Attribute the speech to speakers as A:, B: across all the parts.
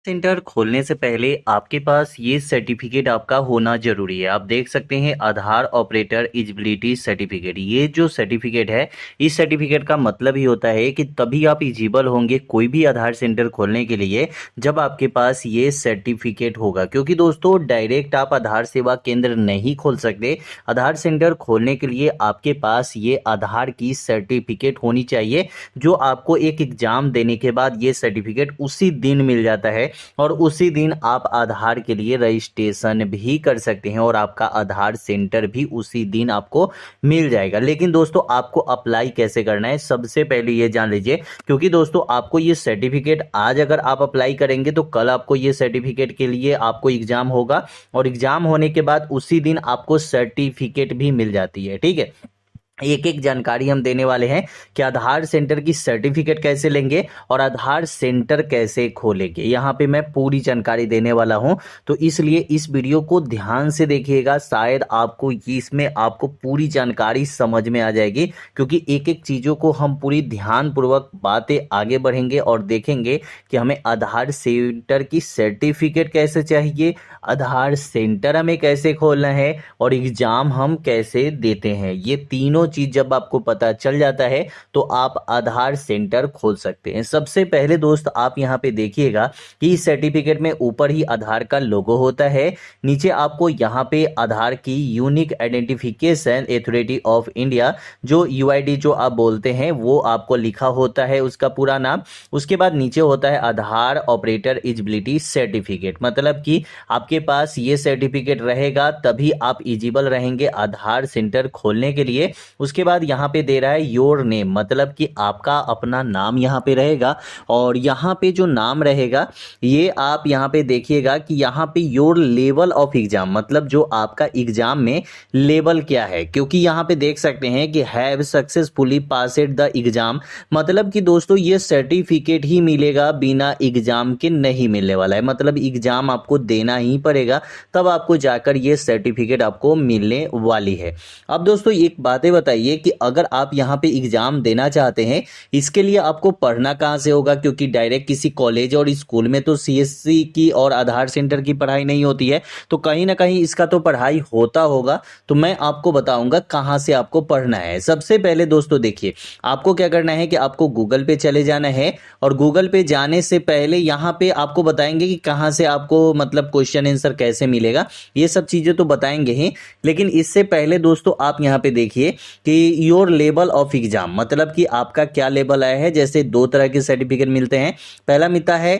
A: Centre खोलने से पहले आपके पास ये सर्टिफिकेट आपका होना जरूरी है। आप देख सकते हैं आधार ऑपरेटर एलिजिबिलिटी सर्टिफिकेट। ये जो सर्टिफिकेट है, इस सर्टिफिकेट का मतलब ही होता है कि तभी आप एलिजिबल होंगे कोई भी आधार सेंटर खोलने के लिए जब आपके पास ये सर्टिफिकेट होगा। क्योंकि दोस्तों डायरेक्ट आप आधार सेवा केंद्र नहीं खोल सकते। आधार सेंटर खोलने के लिए आपके पास ये आधार की सर्टिफिकेट होनी चाहिए, जो आपको एक एग्जाम देने के बाद ये सर्टिफिकेट उसी दिन मिल जाता है और उसी दिन आप आधार के लिए रजिस्ट्रेशन भी कर सकते हैं और आपका आधार सेंटर भी उसी दिन आपको मिल जाएगा। लेकिन दोस्तों आपको अप्लाई कैसे करना है, सबसे पहले ये जान लीजिए। क्योंकि दोस्तों आपको ये सर्टिफिकेट आज अगर आप अप्लाई करेंगे तो कल आपको ये सर्टिफिकेट के लिए आपको एग्जाम होगा और एग्जाम होने के बाद उसी दिन आपको सर्टिफिकेट भी मिल जाती है। ठीक है, एक एक जानकारी हम देने वाले हैं कि आधार सेंटर की सर्टिफिकेट कैसे लेंगे और आधार सेंटर कैसे खोलेंगे। यहाँ पे मैं पूरी जानकारी देने वाला हूं, तो इसलिए इस वीडियो को ध्यान से देखिएगा। शायद आपको इसमें आपको पूरी जानकारी समझ में आ जाएगी, क्योंकि एक एक चीज़ों को हम पूरी ध्यानपूर्वक बातें आगे बढ़ेंगे और देखेंगे कि हमें आधार सेंटर की सर्टिफिकेट कैसे चाहिए, आधार सेंटर हमें कैसे खोलना है और एग्जाम हम कैसे देते हैं। ये तीनों चीज जब आपको पता चल जाता है तो आप आधार सेंटर खोल सकते हैं। सबसे पहले दोस्त आप यहां पे देखिएगा कि इस सर्टिफिकेट में ऊपर ही आधार का लोगो होता है, नीचे आपको यहां पे आधार की unique identification authority of India जो यूआईडी जो आप बोलते हैं वो आपको लिखा होता है, उसका पूरा नाम। उसके बाद नीचे होता है आधार ऑपरेटर एलिजिबिलिटी सर्टिफिकेट, मतलब कि आपके पास ये सर्टिफिकेट रहेगा तभी आप एलिजिबल रहेंगे आधार सेंटर खोलने के लिए। उसके बाद यहाँ पे दे रहा है योर नेम, मतलब कि आपका अपना नाम यहाँ पे रहेगा और यहाँ पे जो नाम रहेगा ये आप यहाँ पे देखिएगा कि यहाँ पे योर लेवल ऑफ एग्जाम, मतलब जो आपका एग्जाम में लेवल क्या है। क्योंकि यहाँ पे देख सकते हैं कि have successfully passed the exam, मतलब कि दोस्तों ये सर्टिफिकेट ही मिलेगा, बिना एग्जाम के नहीं मिलने वाला है। मतलब एग्जाम आपको देना ही पड़ेगा तब आपको जाकर ये सर्टिफिकेट आपको मिलने वाली है। अब दोस्तों एक बातें बताइए कि अगर आप यहाँ पे एग्जाम देना चाहते हैं, इसके लिए आपको पढ़ना कहाँ से होगा? क्योंकि डायरेक्ट किसी कॉलेज और स्कूल में तो सीएससी की और आधार सेंटर की पढ़ाई नहीं होती है, तो कहीं ना कहीं इसका तो पढ़ाई होता होगा। तो मैं आपको बताऊंगा कहाँ से आपको पढ़ना है। सबसे पहले दोस्तों देखिए, आपको क्या करना है कि आपको गूगल पे चले जाना है और गूगल पे जाने से पहले यहाँ पे आपको बताएंगे कि कहाँ से आपको मतलब क्वेश्चन आंसर कैसे मिलेगा, ये सब चीजें तो बताएंगे ही। लेकिन इससे पहले दोस्तों आप यहाँ पे देखिए कि योर लेवल ऑफ एग्जाम, मतलब कि आपका क्या लेवल आया है। जैसे दो तरह के सर्टिफिकेट मिलते हैं, पहला मिलता है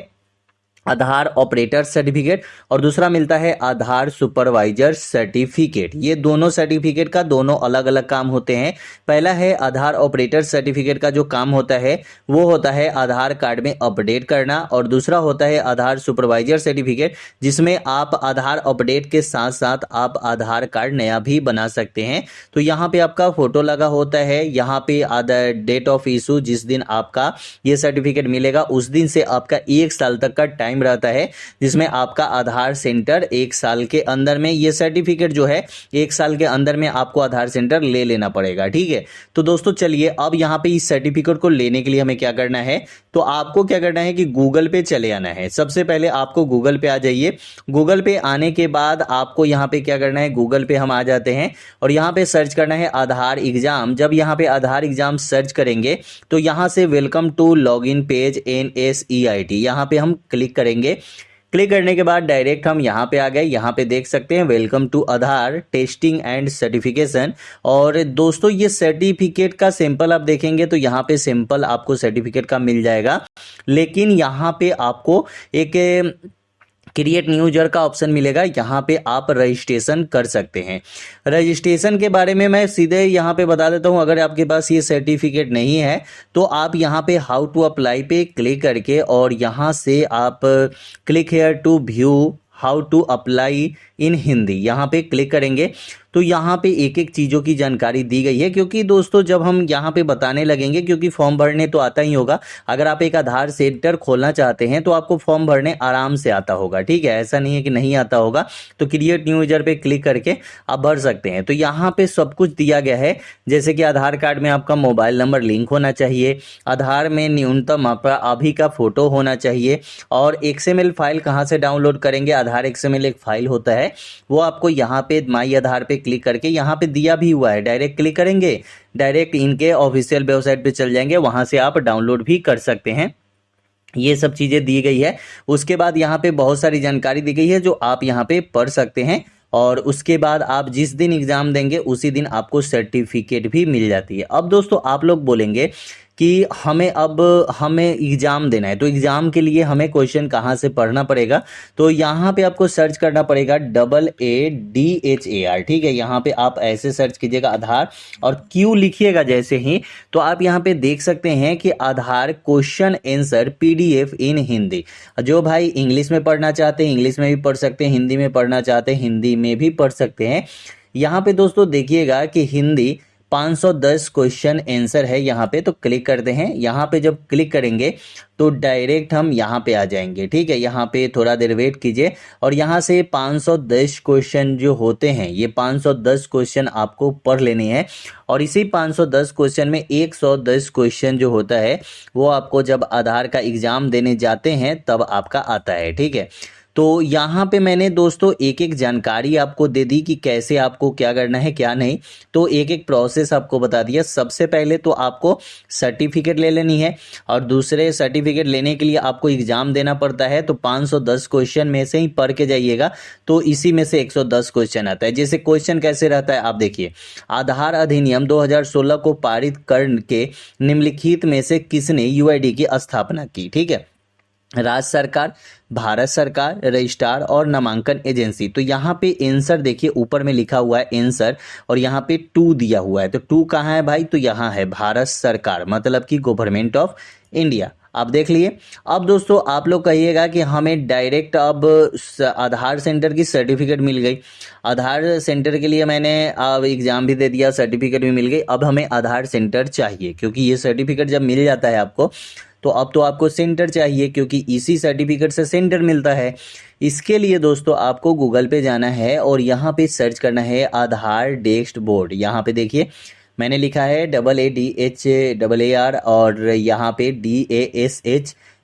A: आधार ऑपरेटर सर्टिफिकेट और दूसरा मिलता है आधार सुपरवाइजर सर्टिफिकेट। ये दोनों सर्टिफिकेट का दोनों अलग अलग काम होते हैं। पहला है आधार ऑपरेटर सर्टिफिकेट का जो काम होता है वो होता है आधार कार्ड में अपडेट करना, और दूसरा होता है आधार सुपरवाइजर सर्टिफिकेट जिसमें आप आधार अपडेट के साथ साथ आप आधार कार्ड नया भी बना सकते हैं। तो यहाँ पे आपका फोटो लगा होता है, यहाँ पे आधार डेट ऑफ इशू, जिस दिन आपका ये सर्टिफिकेट मिलेगा उस दिन से आपका 1 साल तक का टाइम रहता है, जिसमें आपका आधार सेंटर 1 साल के अंदर में ये सर्टिफिकेट जो है 1 साल के अंदर में आपको आधार सेंटर ले लेना पड़ेगा। ठीक है, तो दोस्तों चलिए अब यहाँ पे इस सर्टिफिकेट को लेने के लिए हमें क्या करना है, तो आपको क्या करना है कि गूगल पे चले आना है। सबसे पहले आपको गूगल पे आ जाइए। गूगल पे आने के बाद आपको यहाँ पे क्या करना है, गूगल पे हम आ जाते हैं और यहाँ पे सर्च करना है आधार एग्जाम। जब यहाँ पे आधार एग्जाम सर्च करेंगे तो यहाँ से welcome to login page NSEIT यहाँ पे हम क्लिक करेंगे। क्लिक करने के बाद डायरेक्ट हम यहाँ पे आ गए। यहाँ पे देख सकते हैं welcome to Aadhaar testing and certification. और दोस्तों ये सर्टिफिकेट का सैंपल आप देखेंगे तो यहाँ पे सैंपल आपको सर्टिफिकेट का मिल जाएगा, लेकिन यहाँ पे आपको एक क्रिएट न्यू यूजर का ऑप्शन मिलेगा, यहाँ पे आप रजिस्ट्रेशन कर सकते हैं। रजिस्ट्रेशन के बारे में मैं सीधे यहाँ पे बता देता हूँ। अगर आपके पास ये सर्टिफिकेट नहीं है तो आप यहाँ पे हाउ टू अप्लाई पे क्लिक करके और यहाँ से आप click here to view how to apply in Hindi यहाँ पे क्लिक करेंगे तो यहाँ पे एक एक चीज़ों की जानकारी दी गई है, क्योंकि दोस्तों जब हम यहाँ पे बताने लगेंगे, क्योंकि फॉर्म भरने तो आता ही होगा, अगर आप एक आधार सेंटर खोलना चाहते हैं तो आपको फॉर्म भरने आराम से आता होगा, ठीक है, ऐसा नहीं है कि नहीं आता होगा। तो क्रिएट न्यू यूजर पे क्लिक करके आप भर सकते हैं। तो यहाँ पे सब कुछ दिया गया है, जैसे कि आधार कार्ड में आपका मोबाइल नंबर लिंक होना चाहिए, आधार में न्यूनतम आपका अभी का फोटो होना चाहिए, और XML फाइल कहाँ से डाउनलोड करेंगे, आधार XML एक फाइल होता है, वो आपको यहाँ पे माई आधार पे क्लिक करके यहाँ पे दिया भी हुआ है, डायरेक्ट क्लिक करेंगे, डायरेक्ट इनके ऑफिशियल वेबसाइट पे चल जाएंगे, वहां से आप डाउनलोड भी कर सकते हैं। ये सब चीज़ें दी गई है। उसके बाद यहाँ पे बहुत सारी जानकारी दी गई है जो आप यहाँ पे पढ़ सकते हैं, और उसके बाद आप जिस दिन एग्ज़ाम देंगे उसी दिन आपको सर्टिफिकेट भी मिल जाती है। अब दोस्तों आप लोग बोलेंगे कि हमें एग्ज़ाम देना है, तो एग्ज़ाम के लिए हमें क्वेश्चन कहाँ से पढ़ना पड़ेगा, तो यहाँ पे आपको सर्च करना पड़ेगा AADHAR, ठीक है, यहाँ पे आप ऐसे सर्च कीजिएगा आधार और क्यू लिखिएगा जैसे ही, तो आप यहाँ पे देख सकते हैं कि आधार क्वेश्चन आंसर PDF इन हिंदी। जो भाई इंग्लिश में पढ़ना चाहते हैं इंग्लिश में भी पढ़ सकते हैं, हिंदी में पढ़ना चाहते हैं हिंदी में भी पढ़ सकते हैं। यहाँ पे दोस्तों देखिएगा कि हिंदी 510 क्वेश्चन आंसर है यहाँ पे, तो क्लिक करते हैं। यहाँ पे जब क्लिक करेंगे तो डायरेक्ट हम यहाँ पे आ जाएंगे, ठीक है, यहाँ पे थोड़ा देर वेट कीजिए, और यहाँ से 510 क्वेश्चन जो होते हैं, ये 510 क्वेश्चन आपको पढ़ लेने हैं, और इसी 510 क्वेश्चन में 110 क्वेश्चन जो होता है वो आपको जब आधार का एग्जाम देने जाते हैं तब आपका आता है, ठीक है। तो यहाँ पे मैंने दोस्तों एक एक जानकारी आपको दे दी कि कैसे आपको क्या करना है क्या नहीं, तो एक एक प्रोसेस आपको बता दिया। सबसे पहले तो आपको सर्टिफिकेट ले लेनी है, और दूसरे सर्टिफिकेट लेने के लिए आपको एग्जाम देना पड़ता है, तो 510 क्वेश्चन में से ही पढ़ के जाइएगा, तो इसी में से 110 क्वेश्चन आता है। जैसे क्वेश्चन कैसे रहता है आप देखिए, आधार अधिनियम 2016 को पारित करके निम्नलिखित में से किसने UID की स्थापना की, ठीक है, राज्य सरकार, भारत सरकार, रजिस्ट्रार और नामांकन एजेंसी। तो यहाँ पे आंसर देखिए ऊपर में लिखा हुआ है आंसर, और यहाँ पे 2 दिया हुआ है, तो 2 कहाँ है भाई, तो यहाँ है भारत सरकार, मतलब कि गवर्नमेंट ऑफ इंडिया। आप देख लिए। अब दोस्तों आप लोग कहिएगा कि हमें डायरेक्ट अब आधार सेंटर की सर्टिफिकेट मिल गई, आधार सेंटर के लिए मैंने अब एग्जाम भी दे दिया, सर्टिफिकेट भी मिल गई, अब हमें आधार सेंटर चाहिए, क्योंकि ये सर्टिफिकेट जब मिल जाता है आपको तो अब तो आपको सेंटर चाहिए, क्योंकि इसी सर्टिफिकेट से सेंटर मिलता है। इसके लिए दोस्तों आपको गूगल पे जाना है और यहाँ पे सर्च करना है आधार डेस्क बोर्ड। यहाँ पे देखिए मैंने लिखा है AADHAR और यहाँ पे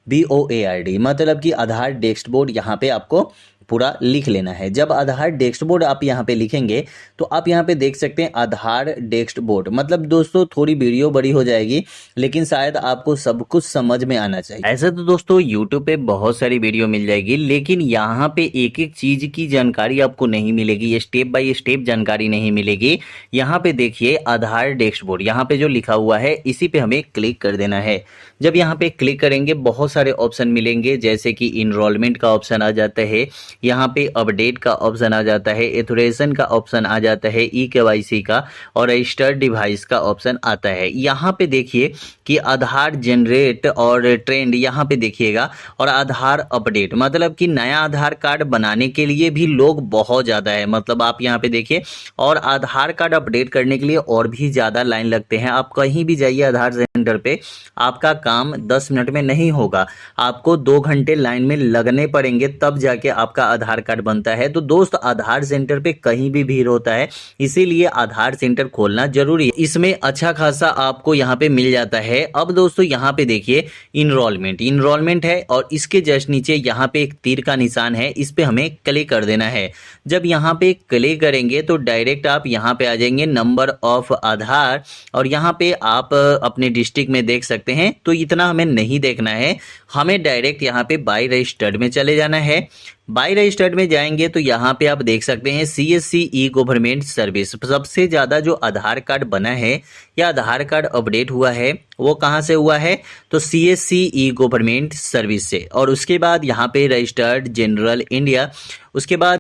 A: DASHBOARD, मतलब कि आधार डेस्क बोर्ड यहाँ पे आपको पूरा लिख लेना है। जब आधार डेस्क बोर्ड आप यहाँ पे लिखेंगे तो आप यहाँ पे देख सकते हैं आधार डेस्क बोर्ड, मतलब दोस्तों थोड़ी वीडियो बड़ी हो जाएगी लेकिन शायद आपको सब कुछ समझ में आना चाहिए। ऐसे तो दोस्तों YouTube पे बहुत सारी वीडियो मिल जाएगी, लेकिन यहाँ पे एक एक चीज की जानकारी आपको नहीं मिलेगी, स्टेप बाय स्टेप जानकारी नहीं मिलेगी। यहाँ पे देखिए आधार डेस्क बोर्ड, यहाँ पे जो लिखा हुआ है इसी पे हमें क्लिक कर देना है। जब यहाँ पे क्लिक करेंगे बहुत सारे ऑप्शन मिलेंगे, जैसे कि इनरोलमेंट का ऑप्शन आ जाता है, यहाँ पे अपडेट का ऑप्शन आ जाता है, एथोरेशन का ऑप्शन आ जाता है, KYC का, और रजिस्टर्ड डिवाइस का ऑप्शन आता है। यहाँ पे देखिए कि आधार जनरेट और ट्रेंड यहाँ पे देखिएगा, और आधार अपडेट, मतलब कि नया आधार कार्ड बनाने के लिए भी लोग बहुत ज़्यादा है, मतलब आप यहाँ पे देखिए, और आधार कार्ड अपडेट करने के लिए और भी ज़्यादा लाइन लगते हैं। आप कहीं भी जाइए आधार सेंटर पे, आपका काम 10 मिनट में नहीं होगा, आपको 2 घंटे लाइन में लगने पड़ेंगे, तब जाके आपका आधार कार्ड बनता है। तो दोस्त आधार सेंटर पे कहीं भी भीड़ होता है, इसीलिए आधार सेंटर खोलना जरूरी है, इसमें अच्छा खासा आपको यहाँ पे मिल जाता है। अब दोस्तों यहाँ पे देखिए इनरोलमेंट है, और इसके जस्ट नीचे यहाँ पे एक तीर का निशान है, इस पे हमें क्लिक कर देना है। जब यहाँ पे क्लिक करेंगे तो डायरेक्ट आप यहाँ पे आ जाएंगे नंबर ऑफ आधार, और यहाँ पे आप अपने डिस्ट्रिक्ट में देख सकते हैं। तो इतना हमें नहीं देखना है, हमें डायरेक्ट यहाँ पे बाय रजिस्टर्ड में चले जाना है। बाय रजिस्टर्ड में जाएंगे तो यहाँ पे आप देख सकते हैं CSC ई गवर्नमेंट सर्विस। सबसे ज़्यादा जो आधार कार्ड बना है या आधार कार्ड अपडेट हुआ है वो कहाँ से हुआ है, तो CSC ई गवर्नमेंट सर्विस से। और उसके बाद यहाँ पे रजिस्टर्ड जनरल इंडिया, उसके बाद